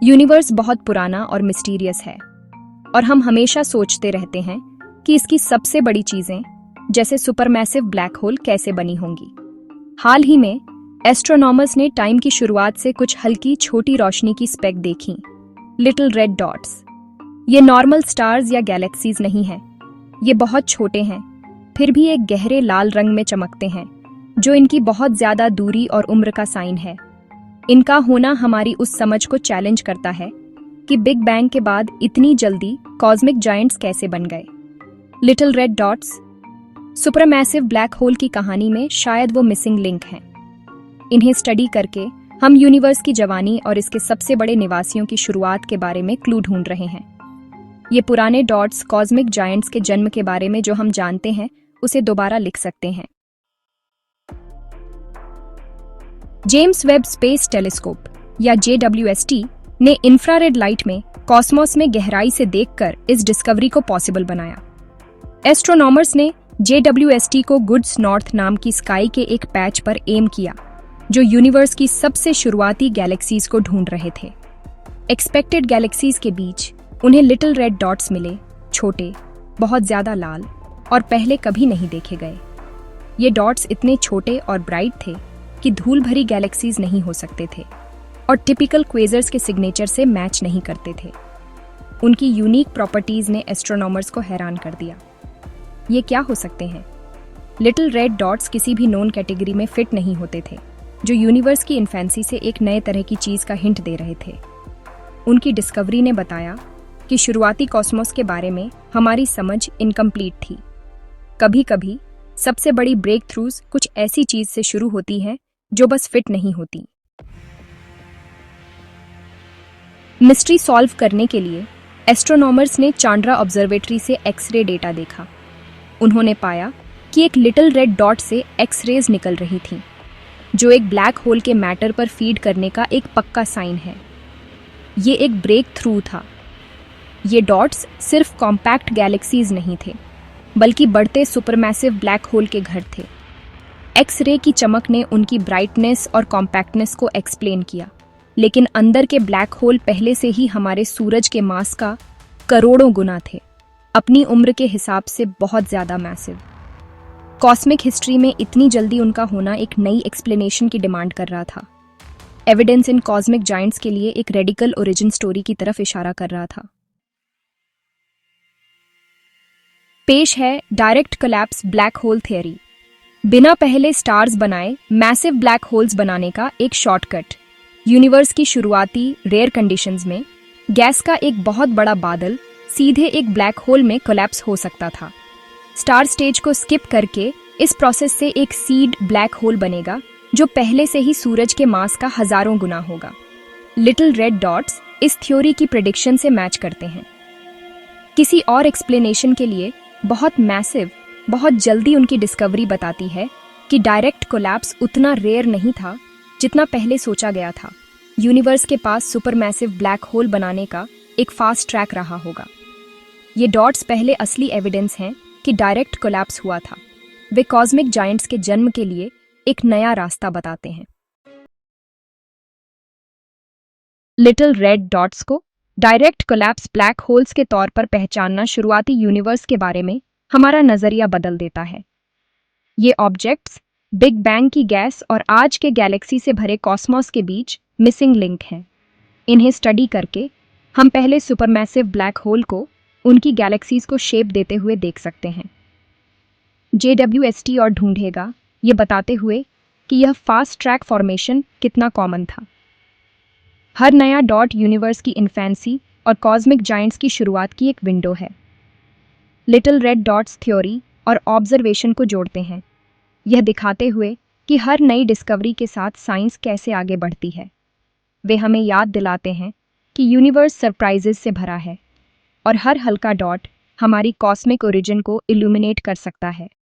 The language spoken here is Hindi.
यूनिवर्स बहुत पुराना और मिस्टीरियस है और हम हमेशा सोचते रहते हैं कि इसकी सबसे बड़ी चीजें जैसे सुपरमैसिव ब्लैक होल कैसे बनी होंगी। हाल ही में एस्ट्रोनॉमर्स ने टाइम की शुरुआत से कुछ हल्की छोटी रोशनी की स्पेक देखी, लिटिल रेड डॉट्स। ये नॉर्मल स्टार्स या गैलेक्सीज नहीं हैं। ये बहुत छोटे हैं, फिर भी एक गहरे लाल रंग में चमकते हैं, जो इनकी बहुत ज्यादा दूरी और उम्र का साइन है। इनका होना हमारी उस समझ को चैलेंज करता है कि बिग बैंग के बाद इतनी जल्दी कॉस्मिक जायंट्स कैसे बन गए। Little red dots supermassive black hole की कहानी में शायद वो मिसिंग लिंक हैं। इन्हें स्टडी करके हम यूनिवर्स की जवानी और इसके सबसे बड़े निवासियों की शुरुआत के बारे में क्लू ढूंढ रहे हैं। ये पुराने डॉट्स कॉस्मिक जायंट्स के जन्म के बारे में जो हम जानते हैं उसे दोबारा लिख सकते हैं। जेम्स वेब स्पेस टेलीस्कोप या JWST ने इंफ्रारेड लाइट में कॉस्मोस में गहराई से देखकर इस डिस्कवरी को पॉसिबल बनाया। एस्ट्रोनॉमर्स ने JWST को गुड्स नॉर्थ नाम की स्काई के एक पैच पर एम किया, जो यूनिवर्स की सबसे शुरुआती गैलेक्सीज को ढूंढ रहे थे। एक्सपेक्टेड गैलेक्सीज के बीच उन्हें लिटिल रेड डॉट्स मिले, छोटे, बहुत ज्यादा लाल और पहले कभी नहीं देखे गए। ये डॉट्स इतने छोटे और ब्राइट थे कि धूल भरी गैलेक्सीज नहीं हो सकते थे और टिपिकल क्वेजर्स के सिग्नेचर से मैच नहीं करते थे। उनकी यूनिक प्रॉपर्टीज ने एस्ट्रोनॉमर्स को हैरान कर दिया। ये क्या हो सकते हैं? लिटिल रेड डॉट्स किसी भी नोन कैटेगरी में फिट नहीं होते थे, जो यूनिवर्स की इन्फेंसी से एक नए तरह की चीज का हिंट दे रहे थे। उनकी डिस्कवरी ने बताया कि शुरुआती कॉस्मोस के बारे में हमारी समझ इनकम्प्लीट थी। कभी कभी सबसे बड़ी ब्रेक थ्रूज कुछ ऐसी चीज से शुरू होती है जो बस फिट नहीं होती। मिस्ट्री सॉल्व करने के लिए एस्ट्रोनॉमर्स ने चांड्रा ऑब्जर्वेटरी से एक्सरे डेटा देखा। उन्होंने पाया कि एक लिटिल रेड डॉट से एक्सरेज निकल रही थीं, जो एक ब्लैक होल के मैटर पर फीड करने का एक पक्का साइन है। ये एक ब्रेक थ्रू था। ये डॉट्स सिर्फ कॉम्पैक्ट गैलेक्सीज नहीं थे, बल्कि बढ़ते सुपरमैसिव ब्लैक होल के घर थे। एक्स-रे की चमक ने उनकी ब्राइटनेस और कॉम्पैक्टनेस को एक्सप्लेन किया, लेकिन अंदर के ब्लैक होल पहले से ही हमारे सूरज के मास का करोड़ों गुना थे, अपनी उम्र के हिसाब से बहुत ज्यादा मैसिव। कॉस्मिक हिस्ट्री में इतनी जल्दी उनका होना एक नई एक्सप्लेनेशन की डिमांड कर रहा था। एविडेंस इन कॉस्मिक जायंट्स के लिए एक रेडिकल ओरिजिन स्टोरी की तरफ इशारा कर रहा था। पेश है direct collapse black hole theory. बिना पहले स्टार्स बनाए मैसिव ब्लैक होल्स बनाने का एक शॉर्टकट। यूनिवर्स की शुरुआती रेयर कंडीशंस में गैस का एक बहुत बड़ा बादल सीधे एक ब्लैक होल में कोलैप्स हो सकता था। स्टार स्टेज को स्किप करके इस प्रोसेस से एक सीड ब्लैक होल बनेगा, जो पहले से ही सूरज के मास का हजारों गुना होगा। लिटिल रेड डॉट्स इस थ्योरी की प्रेडिक्शन से मैच करते हैं। किसी और एक्सप्लेनेशन के लिए बहुत मैसिव, बहुत जल्दी उनकी डिस्कवरी बताती है कि डायरेक्ट कोलैप्स उतना रेयर नहीं था जितना पहले सोचा गया था। यूनिवर्स के पास सुपरमैसिव ब्लैक होल बनाने का एक फास्ट ट्रैक रहा होगा। ये डॉट्स पहले असली एविडेंस हैं कि डायरेक्ट कोलैप्स हुआ था। वे कॉस्मिक जायंट्स के जन्म के लिए एक नया रास्ता बताते हैं। लिटिल रेड डॉट्स को डायरेक्ट कोलैप्स ब्लैक होल्स के तौर पर पहचानना शुरुआती यूनिवर्स के बारे में हमारा नजरिया बदल देता है। ये ऑब्जेक्ट्स बिग बैंग की गैस और आज के गैलेक्सी से भरे कॉस्मोस के बीच मिसिंग लिंक हैं। इन्हें स्टडी करके हम पहले सुपरमैसिव ब्लैक होल को उनकी गैलेक्सीज को शेप देते हुए देख सकते हैं। JWST और ढूंढेगा ये बताते हुए कि यह फास्ट ट्रैक फॉर्मेशन कितना कॉमन था। हर नया डॉट यूनिवर्स की इन्फेंसी और कॉस्मिक जायंट्स की शुरुआत की एक विंडो है। लिटिल रेड डॉट्स थ्योरी और ऑब्जर्वेशन को जोड़ते हैं, यह दिखाते हुए कि हर नई डिस्कवरी के साथ साइंस कैसे आगे बढ़ती है। वे हमें याद दिलाते हैं कि यूनिवर्स सरप्राइजेस से भरा है और हर हल्का डॉट हमारी कॉस्मिक ओरिजिन को इल्यूमिनेट कर सकता है।